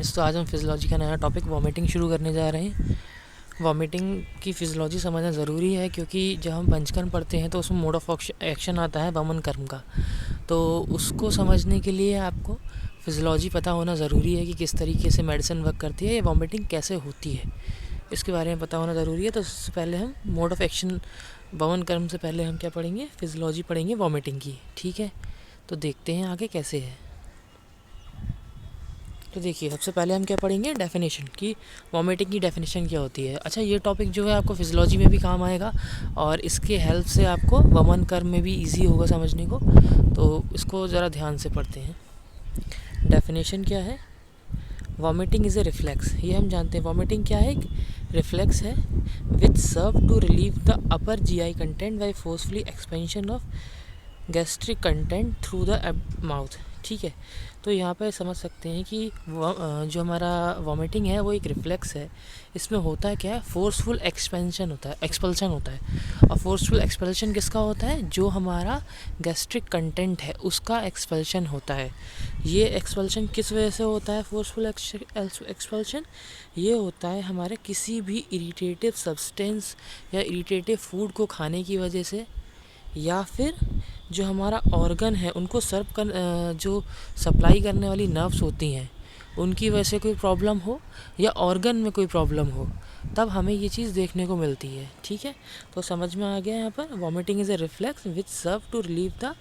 Guys, तो आज हम फिजियोलॉजी का नया टॉपिक वॉमिटिंग शुरू करने जा रहे हैं। वॉमिटिंग की फिजियोलॉजी समझना ज़रूरी है क्योंकि जब हम पंचकर्म पढ़ते हैं तो उसमें मोड ऑफ एक्शन आता है वमन कर्म का। तो उसको समझने के लिए आपको फिजियोलॉजी पता होना ज़रूरी है कि किस तरीके से मेडिसिन वर्क करती है या वॉमिटिंग कैसे होती है, इसके बारे में पता होना ज़रूरी है। तो उससे पहले हम मोड ऑफ एक्शन वमन कर्म से पहले हम क्या पढ़ेंगे, फिजियोलॉजी पढ़ेंगे वॉमिटिंग की। ठीक है, तो देखते हैं आगे कैसे है। तो देखिए, सबसे पहले हम क्या पढ़ेंगे, डेफिनेशन की वॉमिटिंग की डेफिनेशन क्या होती है। अच्छा, ये टॉपिक जो है आपको फिजियोलॉजी में भी काम आएगा और इसके हेल्प से आपको वमन कर्म में भी इजी होगा समझने को। तो इसको ज़रा ध्यान से पढ़ते हैं। डेफिनेशन क्या है, वॉमिटिंग इज़ ए रिफ्लेक्स। ये हम जानते हैं, वॉमिटिंग क्या है, एक रिफ्लेक्स है which serve to relieve the upper GI content by forcefully expansion of gastric content through the mouth. ठीक है, तो यहाँ पर समझ सकते हैं कि जो हमारा वॉमिटिंग है वो एक रिफ्लेक्स है। इसमें होता है क्या है, फोर्सफुल एक्सपेंशन होता है, एक्सपल्शन होता है। और फोर्सफुल एक्सपल्शन किसका होता है, जो हमारा गैस्ट्रिक कंटेंट है उसका एक्सपल्शन होता है। ये एक्सपल्शन किस वजह से होता है, फोर्सफुल एक्सपल्शन ये होता है हमारे किसी भी इरिटेटिव सब्सटेंस या इरिटेटिव फूड को खाने की वजह से, या फिर जो हमारा ऑर्गन है उनको सर्व कर जो सप्लाई करने वाली नर्व्स होती हैं उनकी वजह से कोई प्रॉब्लम हो या ऑर्गन में कोई प्रॉब्लम हो, तब हमें ये चीज़ देखने को मिलती है। ठीक है, तो समझ में आ गया यहाँ पर, vomiting is a reflex which serve to relieve the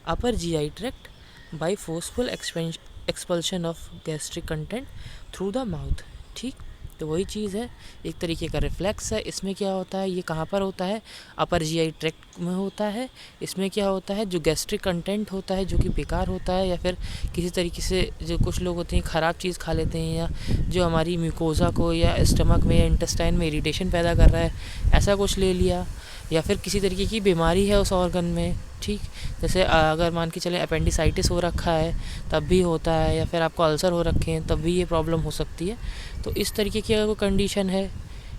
upper GI tract by forceful expulsion of gastric content through the mouth. ठीक, तो वही चीज़ है, एक तरीके का रिफ्लेक्स है। इसमें क्या होता है, ये कहाँ पर होता है, अपर जीआई ट्रैक्ट में होता है। इसमें क्या होता है, जो गैस्ट्रिक कंटेंट होता है जो कि बेकार होता है, या फिर किसी तरीके से जो कुछ लोग होते हैं ख़राब चीज़ खा लेते हैं, या जो हमारी म्यूकोज़ा को या स्टमक में या इंटेस्टाइन में इरिटेशन पैदा कर रहा है, ऐसा कुछ ले लिया, या फिर किसी तरीके की बीमारी है उस ऑर्गन में। ठीक, जैसे अगर मान के चलें अपेंडिसाइटिस हो रखा है तब भी होता है, या फिर आपको अल्सर हो रखे हैं तब भी ये प्रॉब्लम हो सकती है। तो इस तरीके की अगर कोई कंडीशन है,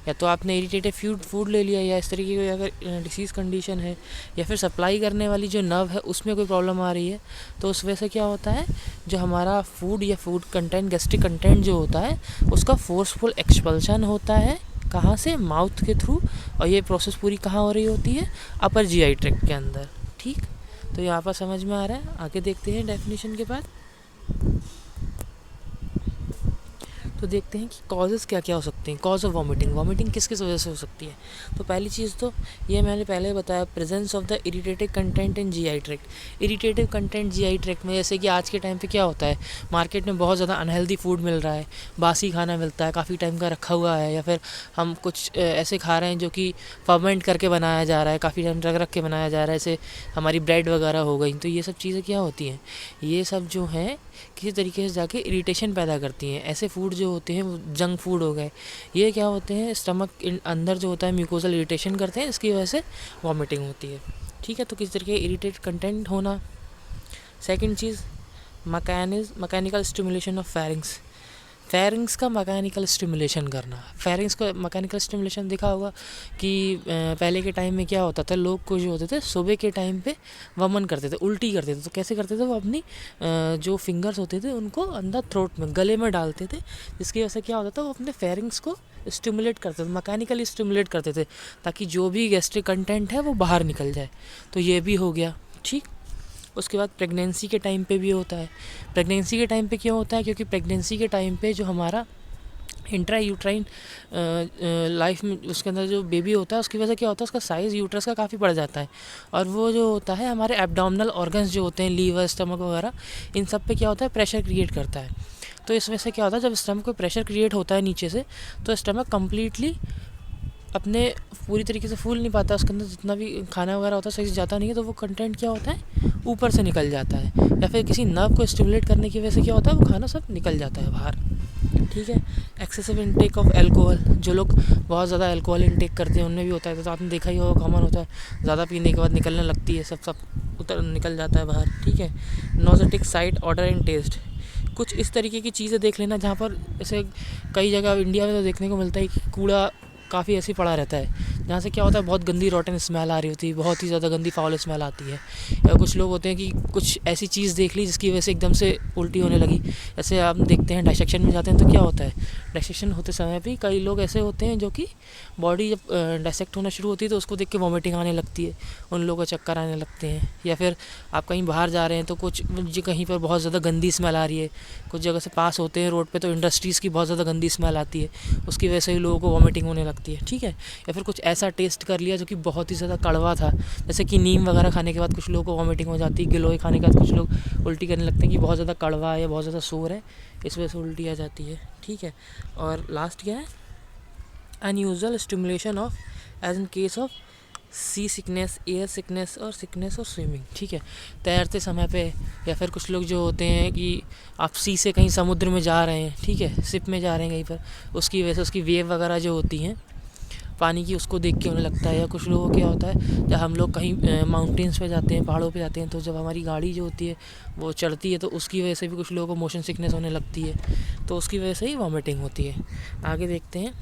या तो आपने इरिटेटिव फूड ले लिया, या इस तरीके की अगर डिसीज़ कंडीशन है, या फिर सप्लाई करने वाली जो नर्व है उसमें कोई प्रॉब्लम आ रही है, तो उस वजह से क्या होता है, जो हमारा फूड या फूड कंटेंट गैस्ट्रिक कंटेंट जो होता है उसका फोर्सफुल एक्सपल्शन होता है। कहाँ से, माउथ के थ्रू। और ये प्रोसेस पूरी कहाँ हो रही होती है, अपर जीआई ट्रैक्ट के अंदर। ठीक, तो यहाँ पर समझ में आ रहा है। आगे देखते हैं डेफिनेशन के बाद। तो देखते हैं कि कॉजेज़ क्या क्या हो सकते हैं। कॉज ऑफ वॉमिटिंग, वॉमिटिंग किस किस वजह से हो सकती है। तो पहली चीज़ तो ये मैंने पहले बताया, presence of the irritative content in GI tract. Irritative content GI tract में, जैसे कि आज के टाइम पे क्या होता है, मार्केट में बहुत ज़्यादा अनहेल्दी फूड मिल रहा है, बासी खाना मिलता है, काफ़ी टाइम का रखा हुआ है, या फिर हम कुछ ऐसे खा रहे हैं जो कि फर्मेंट करके बनाया जा रहा है, काफ़ी टाइम रख रख के बनाया जा रहा है, जैसे हमारी ब्रेड वगैरह हो गई। तो ये सब चीज़ें क्या होती हैं, ये सब जो हैं किसी तरीके से जाके इरिटेशन पैदा करती हैं। ऐसे फूड जो होते हैं वो जंक फूड हो गए, ये क्या होते हैं, स्टमक अंदर जो होता है म्यूकोजल इरिटेशन करते हैं, इसकी वजह से वॉमिटिंग होती है। ठीक है, तो किसी तरीके इरिटेट कंटेंट होना। Second cheese, mechanical stimulation of pharynx. Pharynx का मैकेनिकल स्टिमुलेशन करना। फेरिंग्स का मैकेनिकल स्टिमुलेशन देखा होगा कि पहले के टाइम में क्या होता था, लोग को जो होते थे सुबह के टाइम पे वमन करते थे, उल्टी करते थे। तो कैसे करते थे, वो अपनी जो फिंगर्स होते थे उनको अंदर थ्रोट में, गले में डालते थे, जिसकी वजह से क्या होता था, वो अपने फेरिंग्स को स्टिमुलेट करते थे, मैकेनिकली स्टिमुलेट करते थे, ताकि जो भी गैस्ट्रिक कंटेंट है वो बाहर निकल जाए। तो ये भी हो गया। ठीक, उसके बाद प्रेगनेंसी के टाइम पे भी होता है। प्रेगनेंसी के टाइम पे क्यों होता है, क्योंकि प्रेगनेंसी के टाइम पे जो हमारा इंट्रा यूट्राइन लाइफ में उसके अंदर जो बेबी होता है उसकी वजह से क्या होता है, उसका साइज़ यूट्रस का काफ़ी बढ़ जाता है, और वो जो होता है हमारे एब्डोमिनल ऑर्गन्स जो होते हैं, लीवर, स्टमक वगैरह, इन सब पे क्या होता है, प्रेशर क्रिएट करता है। तो इस वजह से क्या होता है, जब स्टमक पे प्रेशर क्रिएट होता है नीचे से, तो स्टमक कम्प्लीटली अपने पूरी तरीके से फूल नहीं पाता, उसके अंदर जितना भी खाना वगैरह होता है सही से जाता नहीं है, तो वो कंटेंट क्या होता है, ऊपर से निकल जाता है, या फिर किसी नर्व को स्टिमुलेट करने की वजह से क्या होता है, वो खाना सब निकल जाता है बाहर। ठीक है, एक्सेसिव इनटेक ऑफ एल्कोहल। जो लोग बहुत ज़्यादा एल्कोहल इनटेक करते हैं उनमें भी होता है, तो आपने देखा ही होगा, कॉमन होता है, ज़्यादा पीने के बाद निकलने लगती है, सब उतर निकल जाता है बाहर। ठीक है, नोजेटिक साइट, ऑर्डर एंड टेस्ट। कुछ इस तरीके की चीज़ें देख लेना जहाँ पर, जैसे कई जगह इंडिया में तो देखने को मिलता है कि कूड़ा काफ़ी ऐसे पड़ा रहता है, जहाँ से क्या होता है बहुत गंदी रॉटन स्मेल आ रही होती है, बहुत ही ज़्यादा गंदी फाउल स्मेल आती है। या कुछ लोग होते हैं कि कुछ ऐसी चीज़ देख ली जिसकी वजह से एकदम से उल्टी होने लगी। जैसे आप देखते हैं डाइसेक्शन में जाते हैं तो क्या होता है, डाइसेक्शन होते समय भी कई लोग ऐसे होते हैं जो कि बॉडी जब डाइसेक्ट होना शुरू होती है तो उसको देख के वॉमिटिंग आने लगती है, उन लोगों को चक्कर आने लगते हैं। या फिर आप कहीं बाहर जा रहे हैं तो कुछ जो कहीं पर बहुत ज़्यादा गंदी स्मेल आ रही है, कुछ जगह से पास होते हैं रोड पे तो इंडस्ट्रीज़ की बहुत ज़्यादा गंदी स्मेल आती है, उसकी वजह से भी लोगों को वॉमिटिंग होने लगती है, ठीक है। या फिर कुछ ऐसा टेस्ट कर लिया जो कि बहुत ही ज़्यादा कड़वा था, जैसे कि नीम वगैरह खाने के बाद कुछ लोगों को वॉमिटिंग हो जाती है, गिलोय खाने के बाद कुछ लोग उल्टी करने लगते हैं कि बहुत ज़्यादा कड़वा है या बहुत ज़्यादा शोर है, इस वजह से उल्टी आ जाती है, ठीक है। और लास्ट क्या है, unusual stimulation of as in case of sea sickness, air sickness और सिकनेस और स्विमिंग, ठीक है। तैरते समय पे या फिर कुछ लोग जो होते हैं कि आप सी से कहीं समुद्र में जा रहे हैं, ठीक है, शिप में जा रहे हैं कहीं पर, उसकी वजह से उसकी वेव वगैरह जो होती हैं पानी की उसको देख के उन्हें लगता है। या कुछ लोगों को क्या होता है जब हम लोग कहीं माउंटेन्स पे जाते हैं, पहाड़ों पे जाते हैं, तो जब हमारी गाड़ी जो होती है वो चढ़ती है तो उसकी वजह से भी कुछ लोगों को मोशन सिकनेस होने लगती है, तो उसकी वजह से ही वॉमिटिंग होती है। आगे देखते हैं।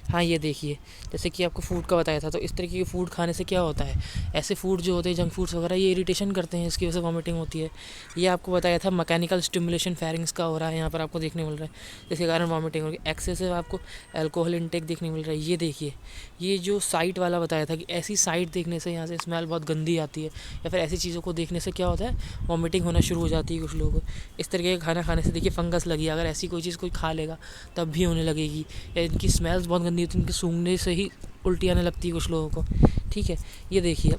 हाँ, ये देखिए, जैसे कि आपको फूड का बताया था, तो इस तरीके के फूड खाने से क्या होता है, ऐसे फूड जो होते हैं जंक फूड्स वगैरह ये इरिटेशन करते हैं, इसकी वजह से वॉमिटिंग होती है। ये आपको बताया था मैकेनिकल स्टिमुलेशन फेरिंग्स का हो रहा है, यहाँ पर आपको देखने मिल रहा है, जिसके कारण वॉमिटिंग होगी। एक्सेसिव आपको अल्कोहल इंटेक देखने मिल रहा है। ये देखिए, ये जो साइट वाला बताया था कि ऐसी साइट देखने से यहाँ से स्मेल बहुत गंदी आती है, या फिर ऐसी चीज़ों को देखने से क्या होता है वॉमिटिंग होना शुरू हो जाती है कुछ लोगों को। इस तरीके का खाना खाने से देखिए फंगस लगी, अगर ऐसी कोई चीज़ कोई खा लेगा तब भी होने लगेगी। या इनकी स्मेल्स बहुत गंदी होती है, इनके सूंघने से ही उल्टी आने लगती है कुछ लोगों को, ठीक है। ये देखिए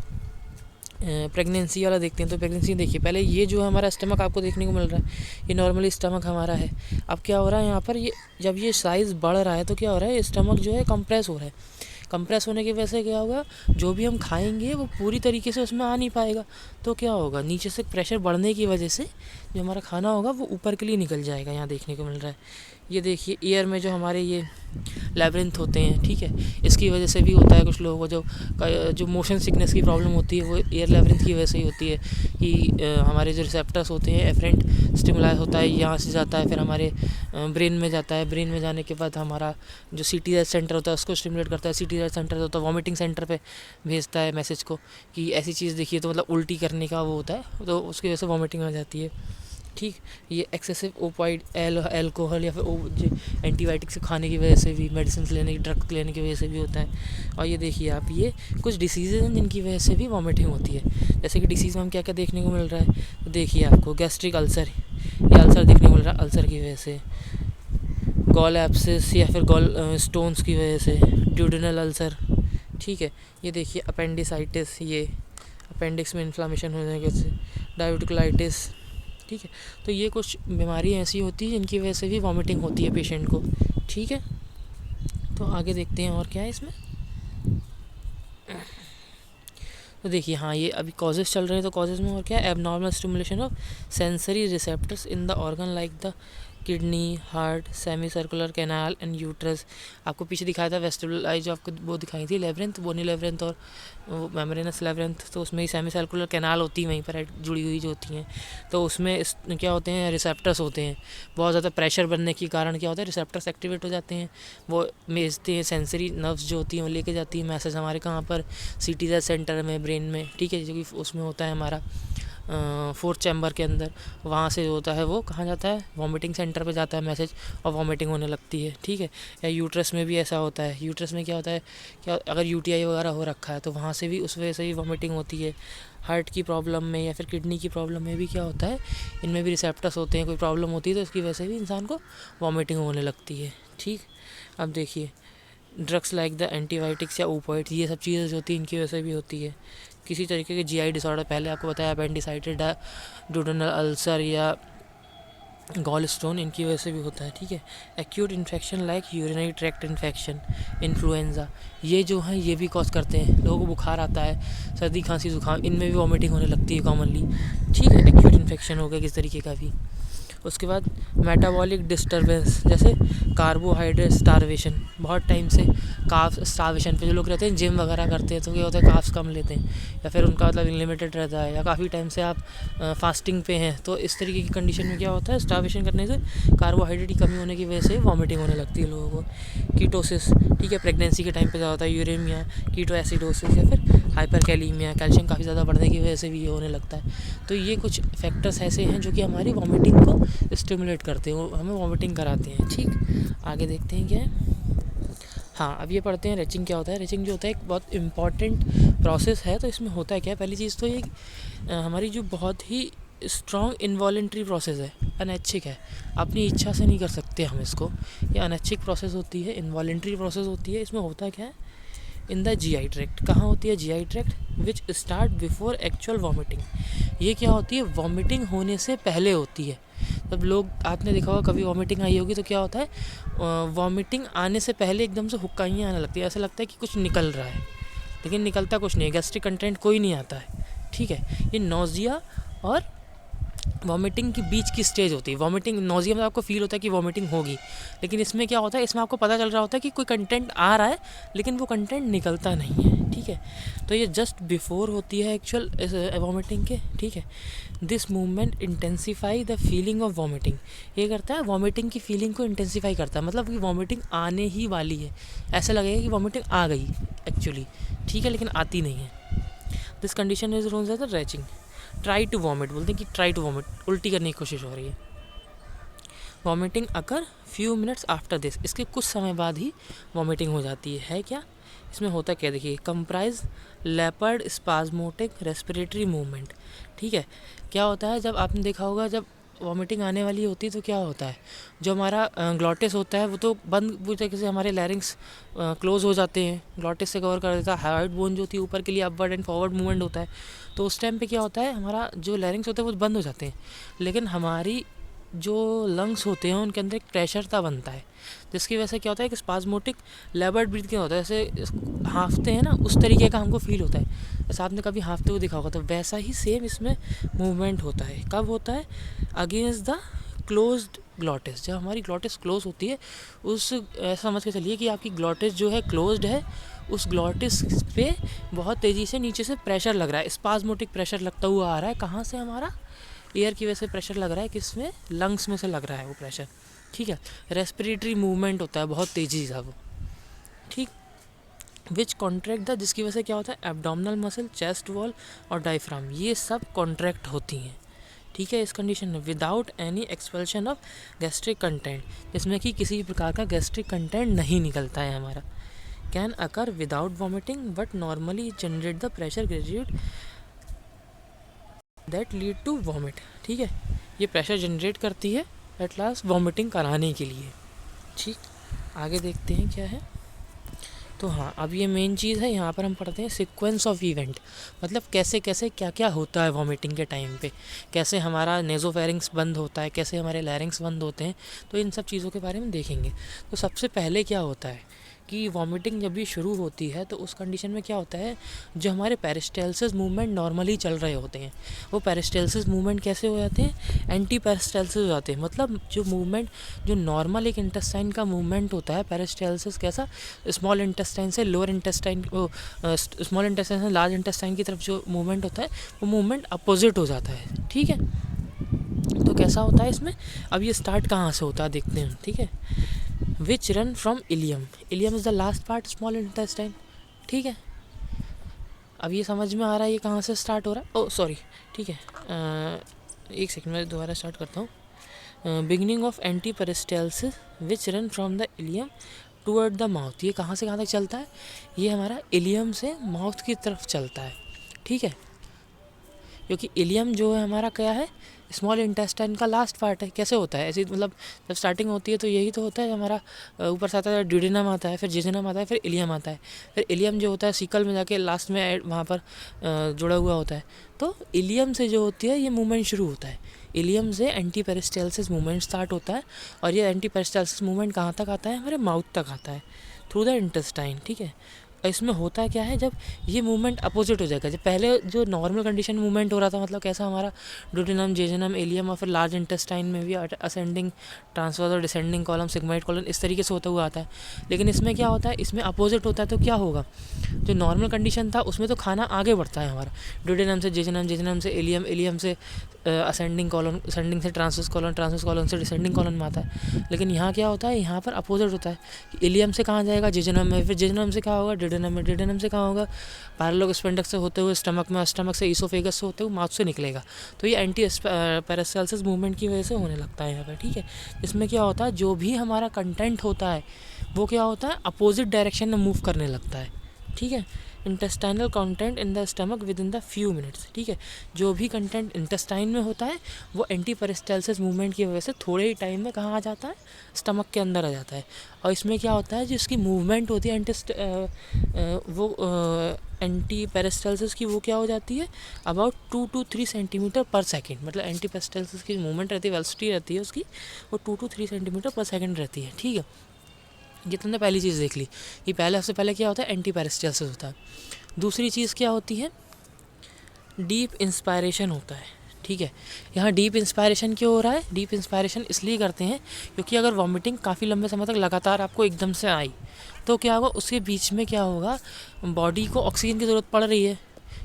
प्रेगनेंसी वाला देखते हैं, तो प्रेगनेंसी देखिए, पहले ये जो है हमारा स्टमक आपको देखने को मिल रहा है, ये नॉर्मली स्टमक हमारा है। अब क्या हो रहा है यहाँ पर, ये जब ये साइज़ बढ़ रहा है तो क्या हो रहा है, स्टमक जो है कंप्रेस हो रहा है। कंप्रेस होने की वजह से क्या होगा, जो भी हम खाएंगे वो पूरी तरीके से उसमें आ नहीं पाएगा, तो क्या होगा, नीचे से प्रेशर बढ़ने की वजह से जो हमारा खाना होगा वो ऊपर के लिए निकल जाएगा, यहाँ देखने को मिल रहा है। ये देखिए एयर में जो हमारे ये लैब्रिंथ होते हैं, ठीक है, इसकी वजह से भी होता है कुछ लोगों को जो मोशन सिकनेस की प्रॉब्लम होती है वो एयर लैब्रिंथ की वजह से ही होती है कि हमारे जो रिसेप्टर्स होते हैं, एफरेंट स्टिमुलाई होता है, यहाँ से जाता है फिर हमारे ब्रेन में जाता है, ब्रेन में जाने के बाद हमारा जो CTZ सेंटर होता है उसको स्टिमुलेट करता है, CTZ सेंटर होता है वॉमिटिंग सेंटर पे भेजता है मैसेज को कि ऐसी चीज़ देखिए, तो मतलब उल्टी करने का वो होता है, तो उसकी वजह से वॉमिटिंग हो जाती है, ठीक। ये एक्सेसिव ओपाइड एल्कोहल या फिर जो एंटीबायोटिक से खाने की वजह से भी, मेडिसिन लेने की, ड्रग लेने की वजह से भी होता है। और ये देखिए आप, ये कुछ डिसीज़ हैं जिनकी वजह से भी वॉमिटिंग होती है। जैसे कि डिसीज़ में हम क्या क्या देखने को मिल रहा है, तो देखिए आपको गैस्ट्रिक अल्सर, ये अल्सर देखने को मिल रहा है, अल्सर की वजह से, गॉल एब्सिस या फिर गॉल स्टोन्स की वजह से, ड्यूडेनल अल्सर, ठीक है। ये देखिए अपेंडिसाइटिस, ये अपेंडिक्स में इन्फ्लामेशन होने की वजह से, डाइवर्टिकुलाइटिस, ठीक है। तो ये कुछ बीमारी ऐसी होती है जिनकी वजह से भी वॉमिटिंग होती है पेशेंट को, ठीक है। तो आगे देखते हैं और क्या है इसमें। तो देखिए, हाँ, ये अभी कॉजेज़ चल रहे हैं, तो कॉजेज़ में और क्या है, abnormal stimulation of sensory receptors in the organ like the kidney, heart, semi circular canal and uterus. आपको पीछे दिखाया था वेस्टिबुलर आई जो आपको वो दिखाई थी, लेब्रिंथ, बोनी लेब्रिंथ और मेम्ब्रेनस लेब्रिंथ, तो उसमें ही सेमी सर्कुलर कैनाल होती है वहीं पर जुड़ी हुई जो होती हैं, तो उसमें क्या होते हैं, रिसेप्टर्स होते हैं। बहुत ज़्यादा प्रेशर बनने के कारण क्या होता है, रिसेप्टर्स एक्टिवेट हो जाते हैं, वो भेजते हैं सेंसरी नर्व्स जो होती हैं वो लेके जाती है मैसेज हमारे कहाँ पर, CTZ सेंटर में, ब्रेन में, ठीक है, जो कि उसमें होता है हमारा 4th चैम्बर के अंदर। वहाँ से होता है वो कहाँ जाता है, वॉमिटिंग सेंटर पे जाता है मैसेज और वॉमिटिंग होने लगती है, ठीक है। या यूट्रस में भी ऐसा होता है, यूट्रस में क्या होता है, क्या अगर UTI वगैरह हो रखा है तो वहाँ से भी उस वजह से ही वॉमिटिंग होती है। हार्ट की प्रॉब्लम में या फिर किडनी की प्रॉब्लम में भी क्या होता है, इनमें भी रिसेप्टर्स होते हैं, कोई प्रॉब्लम होती है तो उसकी वजह से भी इंसान को वॉमिटिंग होने लगती है, ठीक। अब देखिए ड्रग्स लाइक द एंटीबायोटिक्स या ओपिएट्स, ये सब चीज़ें जो होती हैं इनकी वजह से भी होती है। किसी तरीके के GI डिसऑर्डर, पहले आपको बताया अपेंडिसाइटिस, ड्यूडेनल अल्सर या गॉल स्टोन, इनकी वजह से भी होता है, ठीक है। Acute infection like urinary tract infection, influenza, ये जो है ये भी कॉज करते हैं, लोगों को बुखार आता है, सर्दी खांसी जुकाम, इनमें भी वॉमिटिंग होने लगती है कॉमनली, ठीक है। एक्यूट इन्फेक्शन हो गया किस तरीके का भी। उसके बाद मेटाबॉलिक डिस्टर्बेंस, जैसे कार्बोहाइड्रेट स्टारवेशन, बहुत टाइम से कार्ब्स स्टारवेशन पे जो लोग रहते हैं, जिम वगैरह करते हैं, तो क्या होता है कार्ब्स कम लेते हैं, या फिर उनका मतलब लिमिटेड रहता है, या काफ़ी टाइम से आप फास्टिंग पे हैं, तो इस तरीके की कंडीशन में क्या होता है, स्टारवेशन करने से कार्बोहाइड्रेट की कमी होने की वजह से वॉमिटिंग होने लगती है लोगों को। कीटोसिस, ठीक है, प्रेगनेंसी के टाइम पे ज़्यादा होता है, यूरेमिया, कीटो एसिडोसिस, या फिर हाइपरकैलीमिया, कैल्शियम काफ़ी ज़्यादा बढ़ने की वजह से भी ये होने लगता है। तो ये कुछ फैक्टर्स ऐसे हैं जो कि हमारी वॉमिटिंग को स्टिमुलेट करते हैं, हमें वॉमिटिंग कराते हैं। ठीक, आगे देखते हैं क्या है। हाँ, अब ये पढ़ते हैं रेचिंग क्या होता है। रेचिंग जो होता है एक बहुत इम्पॉर्टेंट प्रोसेस है। तो इसमें होता है क्या है, पहली चीज़ तो ये हमारी जो बहुत ही स्ट्रॉन्ग इनवॉलेंट्री प्रोसेस है, अनैच्छिक है, अपनी इच्छा से नहीं कर सकते हम इसको, ये अनैच्छिक प्रोसेस होती है, इनवॉलेंट्री प्रोसेस होती है। इसमें होता क्या है, इन द जीआई ट्रैक्ट। कहाँ होती है GI tract, which start before actual vomiting. ये क्या होती है, वॉमिटिंग होने से पहले होती है। तब लोग, आपने देखा होगा कभी वॉमिटिंग आई होगी तो क्या होता है, वॉमिटिंग आने से पहले एकदम से हुक्काइयाँ आने लगती है, ऐसा लगता है कि कुछ निकल रहा है, लेकिन निकलता कुछ नहीं है, गैस्ट्रिक कंटेंट कोई नहीं आता है। ठीक है, ये नोजिया और वॉमिटिंग की बीच की स्टेज होती है। वॉमिटिंग, नोजिया में आपको फील होता है कि वॉमिटिंग होगी, लेकिन इसमें क्या होता है, इसमें आपको पता चल रहा होता है कि कोई कंटेंट आ रहा है, लेकिन वो कंटेंट निकलता नहीं है। ठीक है, तो ये जस्ट बिफोर होती है एक्चुअल वॉमिटिंग के। ठीक है, this movement intensify the feeling of vomiting. ये करता है वॉमिटिंग की फीलिंग को इंटेंसीफाई करता है, मतलब कि वॉमिटिंग आने ही वाली है, ऐसा लगेगा कि वॉमिटिंग आ गई एक्चुअली, ठीक है, लेकिन आती नहीं है। This condition is known as the retching. Try to vomit, बोलते हैं कि ट्राई टू वॉमिट, उल्टी करने की कोशिश हो रही है। Vomiting occur few minutes after this, इसके कुछ समय बाद ही वॉमिटिंग हो जाती है क्या। इसमें होता क्या, देखिए, comprise leopard spasmodic respiratory movement. ठीक है, क्या होता है, जब आपने देखा होगा जब वॉमिटिंग आने वाली होती है तो क्या होता है, जो हमारा ग्लॉटिस होता है वो तो बंद, पूरी तरीके से हमारे लैरिंग्स क्लोज हो जाते हैं, ग्लॉटिस से कवर कर देता है। हाइड बोन जो होती है ऊपर के लिए अपवर्ड एंड फॉरवर्ड मूवमेंट होता है, तो उस टाइम पे क्या होता है, हमारा जो लैरिंग्स होते हैं वो बंद हो जाते हैं, लेकिन हमारी जो लंग्स होते हैं उनके अंदर एक प्रेशर सा बनता है, जिसकी वजह से क्या होता है कि स्पाज्मोटिक लेबर्ड ब्रीथ क्या होता है, जैसे हाँफते हैं ना, उस तरीके का हमको फील होता है। जैसे आपने कभी हाँफते हुए देखा होगा, तो वैसा ही सेम इसमें मूवमेंट होता है। कब होता है, अगेंस्ट द क्लोज्ड ग्लॉटिस। जब हमारी ग्लॉटिस क्लोज होती है, उस ऐसा समझ के चलिए कि आपकी ग्लॉटिस जो है क्लोज्ड है, उस ग्लॉटिस पे बहुत तेज़ी से नीचे से प्रेशर लग रहा है, स्पाज्मोटिक प्रेशर लगता हुआ आ रहा है। कहाँ से, हमारा एयर की वजह से प्रेशर लग रहा है, किसमें, लंग्स में से लग रहा है वो प्रेशर। ठीक है, रेस्पिरेटरी मूवमेंट होता है बहुत तेज़ी से वो। ठीक, विच कॉन्ट्रैक्ट द, जिसकी वजह से क्या होता है, एब्डोमिनल मसल, चेस्ट वॉल और डायफ्राम, ये सब कॉन्ट्रैक्ट होती हैं। ठीक है, इस कंडीशन में without any expulsion of gastric content, जिसमें कि किसी भी प्रकार का गैस्ट्रिक कंटेंट नहीं निकलता है हमारा। Can occur without vomiting but normally generate the pressure graduate that lead to vomit. ठीक है, ये प्रेशर जनरेट करती है एट लास्ट वॉमिटिंग कराने के लिए। ठीक, आगे देखते हैं क्या है। तो हाँ, अब ये मेन चीज़ है, यहाँ पर हम पढ़ते हैं सीक्वेंस ऑफ इवेंट, मतलब कैसे कैसे क्या क्या होता है वॉमिटिंग के टाइम पे, कैसे हमारा नेज़ोफेरिंग्स बंद होता है, कैसे हमारे लैरिंग्स बंद होते हैं, तो इन सब चीज़ों के बारे में देखेंगे। तो सबसे पहले क्या होता है कि वॉमिटिंग जब भी शुरू होती है तो उस कंडीशन में क्या होता है, जो हमारे पेरिस्टाल्सिस मूवमेंट नॉर्मली चल रहे होते हैं, वो पेरिस्टाल्सिस मूवमेंट कैसे हो जाते हैं, एंटी पेरिस्टाल्सिस हो जाते हैं। मतलब जो मूवमेंट, जो नॉर्मल एक इंटेस्टाइन का मूवमेंट होता है, पेरिस्टाल्सिस कैसा, स्मॉल इंटेस्टाइन से लोअर इंटेस्टाइन, स्मॉल इंटेस्टाइन से लार्ज इंटेस्टाइन की तरफ जो मूवमेंट होता है, वो मूवमेंट अपोजिट हो जाता है। ठीक है, तो कैसा होता है इसमें, अब ये स्टार्ट कहाँ से होता है देखते हैं। ठीक है, which run from ileum, ileum is the last part small intestine. ठीक है, अब ये समझ में आ रहा है ये कहाँ से स्टार्ट हो रहा है। ओ सॉरी, ठीक है, एक सेकंड में दोबारा स्टार्ट करता हूँ। Beginning of anti peristalsis which run from the ilium toward the mouth, ये कहाँ से कहाँ तक चलता है, ये हमारा इलियम से माउथ की तरफ चलता है। ठीक है, क्योंकि इलियम जो है हमारा क्या है, स्मॉल इंटेस्टाइन का लास्ट पार्ट है। कैसे होता है ऐसे, मतलब जब स्टार्टिंग होती है तो यही तो होता है, हमारा ऊपर से आता है ड्यूडेनम आता है, फिर जेजुनम आता है, फिर इलियम आता है, फिर इलियम जो होता है सीकल में जाके लास्ट में वहाँ पर जुड़ा हुआ होता है। तो इलियम से जो होती है ये मूवमेंट शुरू होता है, इलियम से एंटी पेरिस्टाल्सिस मूवमेंट स्टार्ट होता है, और ये एंटी पेरिस्टाल्सिस मूवमेंट कहाँ तक आता है, हमारे माउथ तक आता है थ्रू द इंटेस्टाइन। ठीक है, इसमें होता क्या है, जब ये मूवमेंट अपोजिट हो जाएगा, जब पहले जो नॉर्मल कंडीशन मूवमेंट हो रहा था, मतलब कैसा हमारा ड्यूडेनम, जेजुनम, इलियम और फिर लार्ज इंटेस्टाइन में भी असेंडिंग, ट्रांसवर्स और डिसेंडिंग कॉलम, सिग्मोइड कॉलम इस तरीके से होता हुआ आता है। लेकिन इसमें क्या होता है, इसमें अपोजिट होता है। तो क्या होगा, जो नॉर्मल कंडीशन था उसमें तो खाना आगे बढ़ता है हमारा, ड्यूडेनम से जेजुनम, जेजुनम से इलियम, इलियम से असेंडिंग कॉलम, असेंडिंग से ट्रांसवर्स कॉलम, ट्रांसवर्स कॉलम से डिसेंडिंग कॉलम में आता है। लेकिन यहाँ क्या होता है, यहाँ पर अपोजिट होता है, इलियम से कहाँ जाएगा, जेजुनम में, फिर जेजुनम से कहाँ होगा, डिडेनम में, डिडेनम से कहाँ होगा, पैरेलल स्पेंडक्स से होते हुए स्टमक में, स्टमक से ईसोफेगस से होते हुए माउथ से निकलेगा। तो ये एंटी पेरास्टाल्सिस मूवमेंट की वजह से होने लगता है यहाँ पर, ठीक है। इसमें क्या होता है, जो भी हमारा कंटेंट होता है वो क्या होता है, अपोजिट डायरेक्शन में मूव करने लगता है, ठीक है। Intestinal content in the stomach with in the few minutes, ठीक है। जो भी कंटेंट इंटेस्टाइन में होता है वो एंटी पेरिस्टाल्सिस मूवमेंट की वजह से थोड़े ही टाइम में कहाँ आ जाता है, स्टमक के अंदर आ जाता है। और इसमें क्या होता है, जो इसकी मूवमेंट होती है एंटी पेरिस्टाल्सिस की, वो क्या हो जाती है, अबाउट 2 to 3 सेंटीमीटर पर सेकेंड। मतलब एंटी पेरिस्टाल्सिस की मूवमेंट रहती है, वेलोसिटी रहती है उसकी, वो 2 to 3 सेंटीमीटर पर सेकेंड रहती है, ठीक है। ये तुमने पहली चीज़ देख ली कि पहले, सबसे पहले क्या होता है, एंटी पेरिस्टाल्सिस होता है। दूसरी चीज़ क्या होती है, डीप इंस्पायरेशन होता है, ठीक है। यहाँ डीप इंस्पायरेशन क्यों हो रहा है, डीप इंस्पायरेशन इसलिए करते हैं क्योंकि अगर वॉमिटिंग काफ़ी लंबे समय तक लगातार आपको एकदम से आई तो क्या होगा, उसके बीच में क्या होगा, बॉडी को ऑक्सीजन की ज़रूरत पड़ रही है,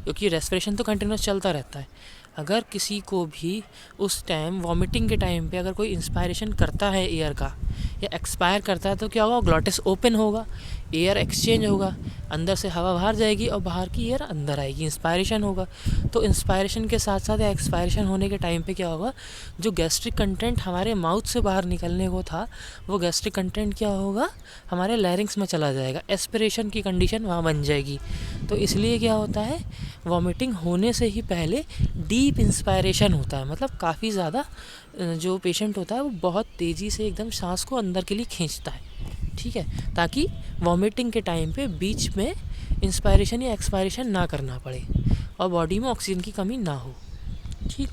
क्योंकि रेस्पिरेशन तो कंटिन्यूस चलता रहता है। अगर किसी को भी उस टाइम वॉमिटिंग के टाइम पे अगर कोई इंस्पायरेशन करता है एयर का या एक्सपायर करता है तो क्या होगा, ग्लॉटिस ओपन होगा, एयर एक्सचेंज होगा, अंदर से हवा बाहर जाएगी और बाहर की एयर अंदर आएगी, इंस्पायरेशन होगा। तो इंस्पायरेशन के साथ साथ या एक्सपायरेशन होने के टाइम पे क्या होगा, जो गैस्ट्रिक कंटेंट हमारे माउथ से बाहर निकलने को था वो गैस्ट्रिक कंटेंट क्या होगा, हमारे लैरिंग्स में चला जाएगा, एस्पिरेशन की कंडीशन वहाँ बन जाएगी। तो इसलिए क्या होता है, वॉमिटिंग होने से ही पहले डीप इंस्पायरेशन होता है, मतलब काफ़ी ज़्यादा जो पेशेंट होता है वो बहुत तेज़ी से एकदम सांस को अंदर के लिए खींचता है, ठीक है, ताकि वॉमिटिंग के टाइम पे बीच में इंस्पायरेशन या एक्सपायरेशन ना करना पड़े और बॉडी में ऑक्सीजन की कमी ना हो, ठीक।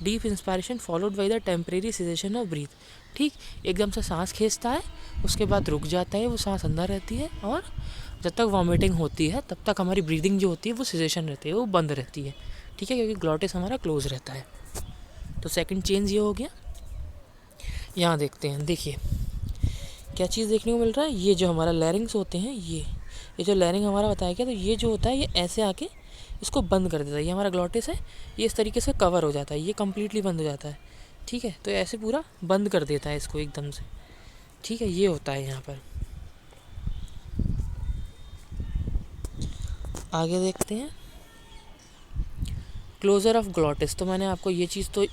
Deep inspiration followed by the temporary cessation of breath, ठीक। एकदम से सांस खींचता है, उसके बाद रुक जाता है, वो सांस अंदर रहती है और जब तक वॉमिटिंग होती है तब तक हमारी ब्रीदिंग जो होती है वो सेसेशन रहती है, वो बंद रहती है, ठीक है, क्योंकि ग्लॉटिस हमारा क्लोज रहता है। तो सेकंड चेंज ये हो गया। यहाँ देखते हैं, देखिए क्या चीज़ देखने को मिल रहा है, ये जो हमारा लैरिंग्स होते हैं, ये जो लैरिंग हमारा बताया गया, तो ये जो होता है ये ऐसे आके इसको बंद कर देता है, ये हमारा ग्लॉटिस है, ये इस तरीके से कवर हो जाता है, ये कम्प्लीटली बंद हो जाता है, ठीक है। तो ऐसे पूरा बंद कर देता है इसको एकदम से, ठीक है, ये होता है यहाँ पर। आगे देखते हैं, क्लोजर ऑफ ग्लॉटिस। तो मैंने आपको ये चीज़ तो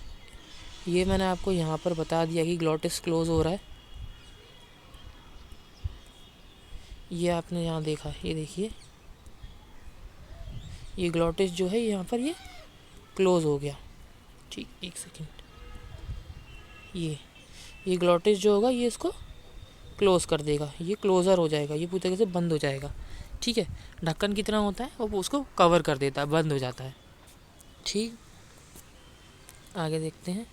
ये मैंने आपको यहाँ पर बता दिया कि ग्लॉटिस क्लोज हो रहा है, ये आपने यहाँ देखा, ये देखिए ये ग्लॉटिस जो है यहाँ पर ये क्लोज हो गया, ठीक। एक सेकेंड, ये ग्लॉटिस जो होगा ये इसको क्लोज कर देगा, ये क्लोज़र हो जाएगा, ये पूरी तरीके से बंद हो जाएगा, ठीक है। ढक्कन कितना होता है वो उसको कवर कर देता है, बंद हो जाता है, ठीक। आगे देखते हैं,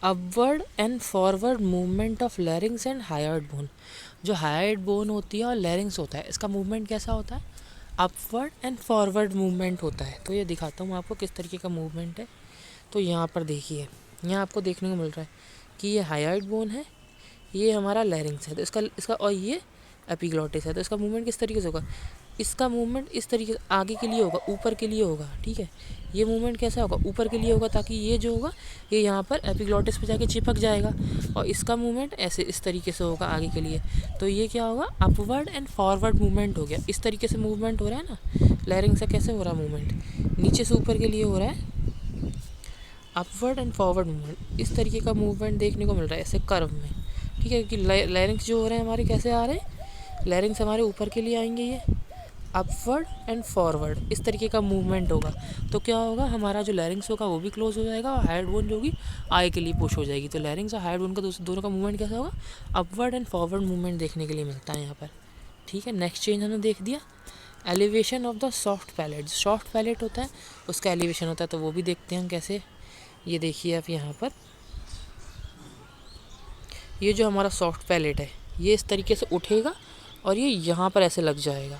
upward and forward movement of लैरिंग्स and hired bone. जो हायर्ड बोन होती है और लैरिंग्स होता है, इसका मूवमेंट कैसा होता है, अपवर्ड एंड फॉरवर्ड मूवमेंट होता है। तो ये दिखाता हूँ आपको किस तरीके का मूवमेंट है। तो यहाँ पर देखिए, यहाँ आपको देखने को मिल रहा है कि ये हायर्ड बोन है, ये हमारा लैरिंग्स है, तो इसका और ये एपिग्लॉटिस है। तो इसका मूवमेंट किस तरीके से होगा, इसका मूवमेंट इस तरीके से आगे के लिए होगा, ऊपर के लिए होगा, ठीक है। ये मूवमेंट कैसा होगा, ऊपर के लिए होगा, ताकि ये जो होगा ये यहाँ पर एपिग्लॉटिस पे जाके चिपक जाएगा, और इसका मूवमेंट ऐसे इस तरीके से होगा आगे के लिए। तो ये क्या होगा, अपवर्ड एंड फॉरवर्ड मूवमेंट हो गया, इस तरीके से मूवमेंट हो रहा है ना। लैरिंग से कैसे हो रहा है मूवमेंट, नीचे से ऊपर के लिए हो रहा है, अपवर्ड एंड फॉरवर्ड मूवमेंट, इस तरीके का मूवमेंट देखने को मिल रहा है ऐसे कर्व में, ठीक है। क्योंकि लैरिंग्स जो हो रहे हैं हमारे कैसे आ रहे हैं, लैरिंग्स हमारे ऊपर के लिए आएंगे, ये अपवर्ड एंड फॉरवर्ड इस तरीके का मूवमेंट होगा। तो क्या होगा, हमारा जो लैरिंग्स होगा वो भी क्लोज हो जाएगा और हायर्ड बोन जो होगी आगे के लिए पुश हो जाएगी। तो लैरिंग्स और हायर्ड बोन का दोनों का मूवमेंट कैसा होगा, अपवर्ड एंड फॉरवर्ड मूवमेंट देखने के लिए मिलता है यहाँ पर, ठीक है। नेक्स्ट चेंज हमने देख दिया, elevation of the soft palate. Soft palette होता है उसका एलिवेशन होता है, तो वो भी देखते हैं हम कैसे। ये देखिए आप यहाँ पर, ये जो हमारा सॉफ्ट पैलेट है ये इस तरीके से उठेगा और ये यहाँ पर ऐसे लग जाएगा,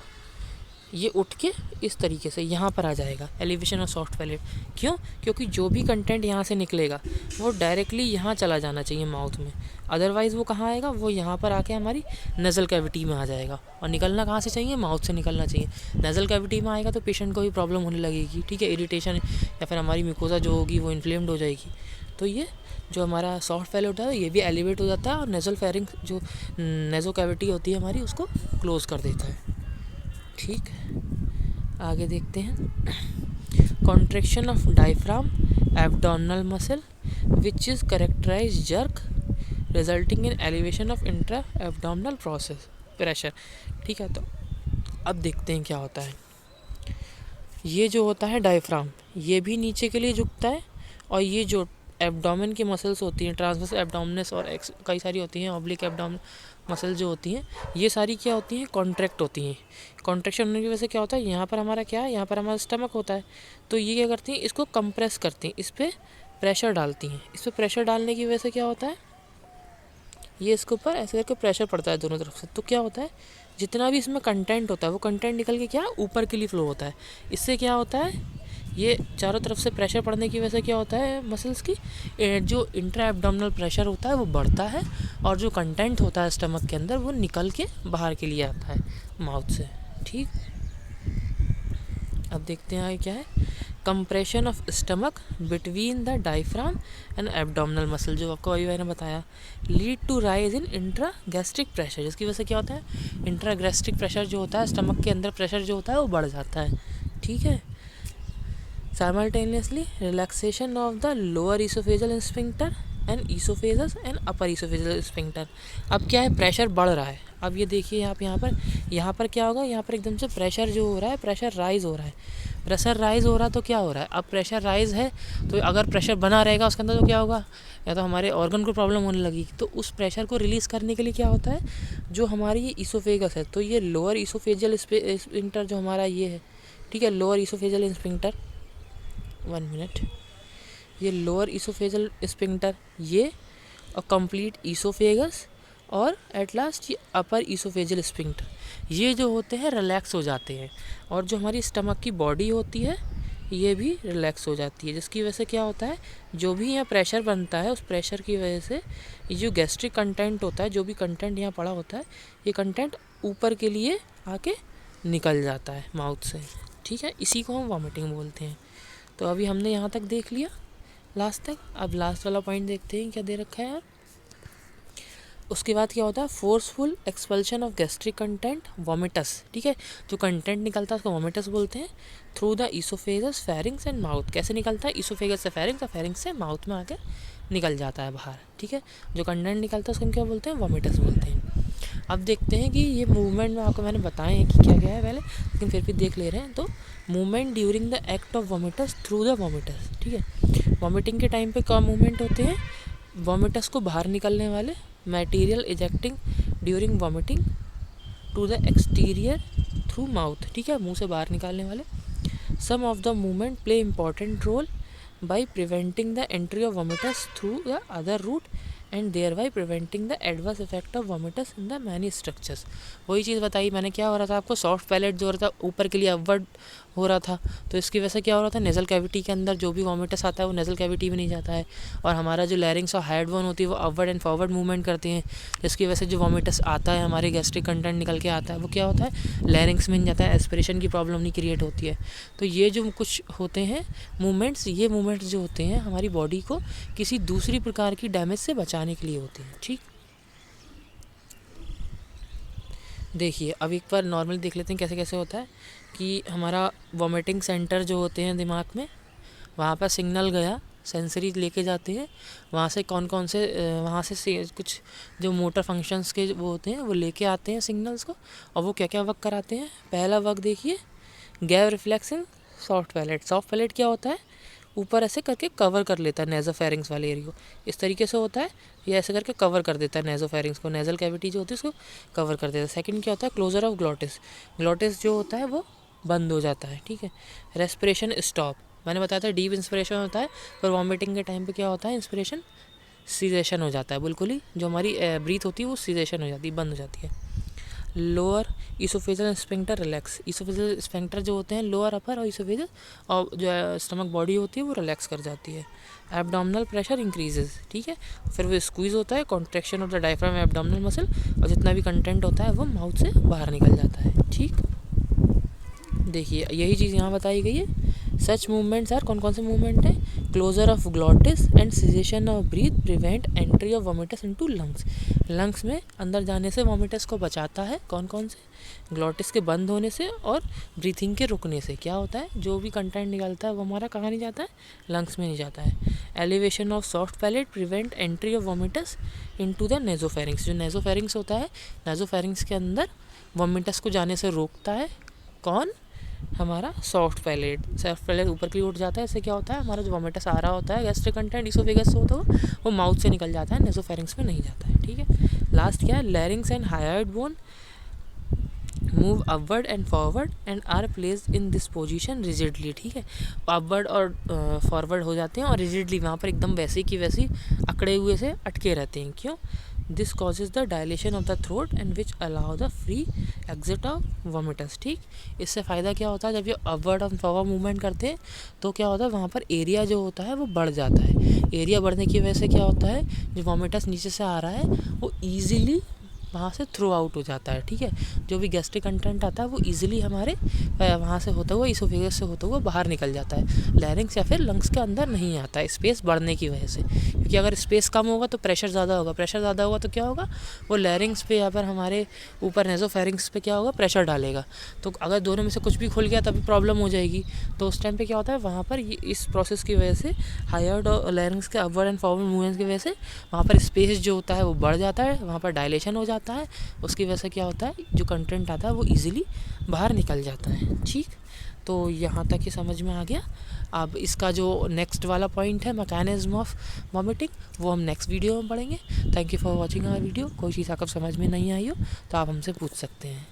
ये उठ के इस तरीके से यहाँ पर आ जाएगा, एलिवेशन ऑफ सॉफ्ट पैलेट। क्यों? क्योंकि जो भी कंटेंट यहाँ से निकलेगा वो डायरेक्टली यहाँ चला जाना चाहिए माउथ में, अदरवाइज़ वो कहाँ आएगा, वो यहाँ पर आके हमारी नज़ल कैविटी में आ जाएगा। और निकलना कहाँ से चाहिए? माउथ से निकलना चाहिए। नज़ल कैविटी में आएगा तो पेशेंट को भी प्रॉब्लम होने लगेगी, ठीक है, इरिटेशन, या फिर हमारी म्यूकोसा जो होगी वो इन्फ्लेम्ड हो जाएगी। तो ये जो हमारा सॉफ्ट पैलेट होता है ये भी एलिवेट हो जाता है और नेज़ल फेरिंग्स जो नेज़ो कैविटी होती है हमारी उसको क्लोज़ कर देता है। ठीक, आगे देखते हैं। Contraction of diaphragm abdominal muscle which is characterize jerk resulting in elevation of intra abdominal process pressure. ठीक है, तो अब देखते हैं क्या होता है। ये जो होता है डायफ्राम, ये भी नीचे के लिए झुकता है, और ये जो एब्डोमेन की मसल्स होती हैं, ट्रांसवर्स एब्डोमिनस और कई सारी होती हैं, ऑब्लिक एब्डोमिन मसल जो होती हैं, ये सारी क्या होती हैं? कॉन्ट्रैक्ट होती हैं। कॉन्ट्रैक्शन होने की वजह से क्या होता है? यहाँ पर हमारा क्या है? यहाँ पर हमारा स्टमक होता है, तो ये क्या करती हैं? इसको कंप्रेस करती हैं, इस पर प्रेशर डालती हैं। इस पर प्रेशर डालने की वजह से क्या होता है? ये इसके ऊपर ऐसे करके प्रेशर पड़ता है दोनों तरफ से, तो क्या होता है? जितना भी इसमें कंटेंट होता है वो कंटेंट निकल के क्या ऊपर के लिए फ्लो होता है। इससे क्या होता है? ये चारों तरफ से प्रेशर पड़ने की वजह से क्या होता है? मसल्स की जो इंट्रा एब्डोमिनल प्रेशर होता है वो बढ़ता है, और जो कंटेंट होता है स्टमक के अंदर वो निकल के बाहर के लिए आता है माउथ से। ठीक, अब देखते हैं आगे क्या है। Compression of stomach between the diaphragm and abdominal muscle, जो आपको अभी मैंने बताया, lead to rise in intra gastric pressure, जिसकी वजह से क्या होता है? इंट्रा गैस्ट्रिक प्रेशर जो होता है, स्टमक के अंदर प्रेशर जो होता है वो बढ़ जाता है। ठीक है, simultaneously relaxation of the lower oesophageal sphincter and oesophagus and upper oesophageal sphincter. अब क्या है? प्रेशर बढ़ रहा है। अब ये देखिए आप यहाँ पर क्या होगा? यहाँ पर एकदम से प्रेशर जो हो रहा है, प्रेशर राइज हो रहा है। प्रेशर राइज हो रहा तो क्या हो रहा है? अब प्रेशर राइज है तो अगर प्रेशर बना रहेगा उसके अंदर तो क्या होगा? या तो हमारे ऑर्गन को प्रॉब्लम होने लगेगी। तो उस प्रेशर को रिलीज़ करने के लिए क्या होता है? जो हमारी ये ईसोफेगस है, तो ये लोअर ईसोफेजल स्फिंक्टर जो हमारा ये है, ठीक है, लोअर ईसोफेजल स्फिंक्टर, 1 मिनट, ये लोअर ईसोफेजल स्फिंक्टर, ये और कंप्लीट ईसोफेगस, और एट लास्ट ये अपर ईसोफेजल स्फिंक्टर, ये जो होते हैं रिलैक्स हो जाते हैं, और जो हमारी स्टमक की बॉडी होती है ये भी रिलैक्स हो जाती है, जिसकी वजह से क्या होता है? जो भी यहाँ प्रेशर बनता है उस प्रेशर की वजह से ये जो गैस्ट्रिक कंटेंट होता है, जो भी कंटेंट यहाँ पड़ा होता है, ये कंटेंट ऊपर के लिए आके निकल जाता है माउथ से। ठीक है, इसी को हम वॉमिटिंग बोलते हैं। तो अभी हमने यहाँ तक देख लिया लास्ट तक। अब लास्ट वाला पॉइंट देखते हैं क्या दे रखा है यार। उसके बाद क्या होता है? Forceful expulsion of gastric content vomitus. ठीक है, जो कंटेंट निकलता है उसको वॉमिटस बोलते हैं। Through the oesophagus, pharynx and mouth. कैसे निकलता है? ईसोफेगस से फेरिंग्स और फेरिंग्स से माउथ में आके निकल जाता है बाहर। ठीक है, जो कंटेंट निकलता है उसको हम क्या बोलते हैं? वॉमिटस बोलते हैं। अब देखते हैं कि ये मूवमेंट में आपको मैंने बताए हैं कि क्या क्या है पहले, लेकिन फिर भी देख ले रहे हैं। तो movement during the act of vomitus through the vomitus. ठीक है, वॉमिटिंग के टाइम पे क्या मूवमेंट होते हैं? वॉमिटस को बाहर निकलने वाले, material ejecting during vomiting to the exterior through mouth. ठीक है, मुंह से बाहर निकालने वाले। Some of the movement play important role by preventing the entry of vomitus through the other route and thereby preventing the adverse effect of vomitus in the many structures। वही चीज़ बताई मैंने, क्या हो रहा था आपको? सॉफ्ट पैलेट जो हो रहा था ऊपर के लिए अपवर्ड हो रहा था, तो इसकी वजह से क्या हो रहा था? नेज़ल कैविटी के अंदर जो भी वॉमिटस आता है वो नेज़ल कैविटी में नहीं जाता है, और हमारा जो लैरिंग्स और हेड बोन होती है वो अपवर्ड एंड फॉरवर्ड मूवमेंट करते हैं, जिसकी वजह से जो वॉमिटस आता है, हमारे गैस्ट्रिक कंटेंट निकल के आता है, वो क्या होता है? लैरिंग्स में जाता है, एस्पिरेशन की प्रॉब्लम नहीं क्रिएट होती है। तो ये जो कुछ होते हैं मूवमेंट्स, ये मूवमेंट्स जो होते हैं हमारी बॉडी को किसी दूसरी प्रकार की डैमेज से बचाने के लिए होते हैं। ठीक, देखिए अब एक बार नॉर्मली देख लेते हैं कैसे कैसे होता है कि हमारा वॉमिटिंग सेंटर जो होते हैं दिमाग में, वहाँ पर सिग्नल गया, सेंसरी लेके जाते हैं, वहाँ से कौन कौन से वहाँ से कुछ जो मोटर फंक्शंस के वो होते हैं वो लेके आते हैं सिग्नल्स को, और वो क्या क्या वर्क कराते हैं। पहला वर्क देखिए, gave reflexing soft palate. Soft palate क्या होता है? ऊपर ऐसे करके कवर कर लेता है नेज़ोफेरिंग्स वाले एरिया को, इस तरीके से होता है, ये ऐसे करके कवर कर देता है नेज़ोफेरिंग्स को, नेज़ल कैविटी जो होती है उसको कवर कर देता है। सेकंड क्या होता है? Closure of glottis. ग्लॉटिस जो होता है वो बंद हो जाता है। ठीक है, रेस्पिरेशन स्टॉप। मैंने बताया था डीप इंस्पिरेशन होता है, पर वॉमिटिंग के टाइम पे क्या होता है? इंस्पिरेशन सीजेशन हो जाता है, बिल्कुल ही जो हमारी ब्रीथ होती है वो सीजेशन हो जाती है, बंद हो जाती है। Lower oesophageal sphincter relax. Oesophageal sphincter जो होते हैं लोअर अपर और ईसोफेजल और जो स्टमक बॉडी होती है वो रिलैक्स कर जाती है। एब्डोमिनल प्रेशर इंक्रीजेज, ठीक है। फिर वो स्क्वीज़ होता है, contraction of the diaphragm abdominal muscle, और जितना भी कंटेंट होता है वो माउथ से बाहर निकल जाता है, ठीक। देखिए यही चीज़ यहाँ बताई गई है। सच मूवमेंट्स आर, कौन कौन से मूवमेंट हैं? Closure of glottis and cessation of breath prevent entry of vomitus into lungs. Lungs में अंदर जाने से वोमिटस को बचाता है। कौन कौन से? ग्लॉटिस के बंद होने से और ब्रीथिंग के रुकने से। क्या होता है, जो भी कंटेंट निकलता है वो हमारा कहाँ नहीं जाता है? लंग्स में नहीं जाता है। Elevation of soft palate prevent entry of vomitus into the nasopharynx. जो नेजोफेरिंग्स होता है, नेजोफेरिंग्स के अंदर वोमिटस को जाने से रोकता है। कौन? हमारा सॉफ्ट पैलेट। सॉफ्ट पैलेट ऊपर की ओर उठ जाता है, इससे क्या होता है, हमारा जो वोमिटस आ रहा होता है गैस्ट्रिक कंटेंट इसोफेगस से होता है वो माउथ से निकल जाता है, नेसोफेरिंग्स में नहीं जाता है, ठीक है। लास्ट क्या है? Larynx and hyoid bone move upward and forward and are placed in this position rigidly, ठीक है। अपवर्ड और फॉरवर्ड हो जाते हैं और रिजिडली वहाँ पर एकदम वैसे की वैसी अकड़े हुए से अटके रहते हैं। क्यों? This causes the dilation of the throat and which allow the free exit of vomitus, ठीक। इससे फ़ायदा क्या होता है, जब ये अपवर्ड और फॉरवर्ड मूवमेंट करते हैं तो क्या होता है, वहाँ पर एरिया जो होता है वो बढ़ जाता है। एरिया बढ़ने की वजह से क्या होता है, जो वोमिटस नीचे से आ रहा है वो ईजिली वहाँ से थ्रो आउट हो जाता है, ठीक है। जो भी गैस्ट्रिक कंटेंट आता है वो इजीली हमारे वहाँ से होता हुआ इसोफेगस से होता हुआ बाहर निकल जाता है, लैरिंग्स या फिर लंग्स के अंदर नहीं आता है, स्पेस बढ़ने की वजह से। क्योंकि अगर स्पेस कम होगा तो प्रेशर ज़्यादा होगा, प्रेशर ज़्यादा होगा तो क्या होगा, वो लैरिंग्स पे या फिर हमारे ऊपर नेसोफेरिंग्स पे क्या होगा, प्रेशर डालेगा। तो अगर दोनों में से कुछ भी खुल गया तभी प्रॉब्लम हो जाएगी। तो उस टाइम पे क्या होता है, वहाँ पर ये इस प्रोसेस की वजह से हायर्ड और लैरिंग्स के अपवर्ड एंड फॉरवर्ड मूवमेंट्स की वजह से वहाँ पर स्पेस जो होता है वो बढ़ जाता है, वहाँ पर डायलेशन हो जाता है। उसकी वजह से क्या होता है, जो कंटेंट आता है वो इजीली बाहर निकल जाता है, ठीक। तो यहाँ तक ही समझ में आ गया। अब इसका जो नेक्स्ट वाला पॉइंट है मैकेनिज्म ऑफ वॉमिटिंग, वो हम नेक्स्ट वीडियो में पढ़ेंगे। Thank you for watching our video. कोई चीज़ अगर समझ में नहीं आई हो तो आप हमसे पूछ सकते हैं।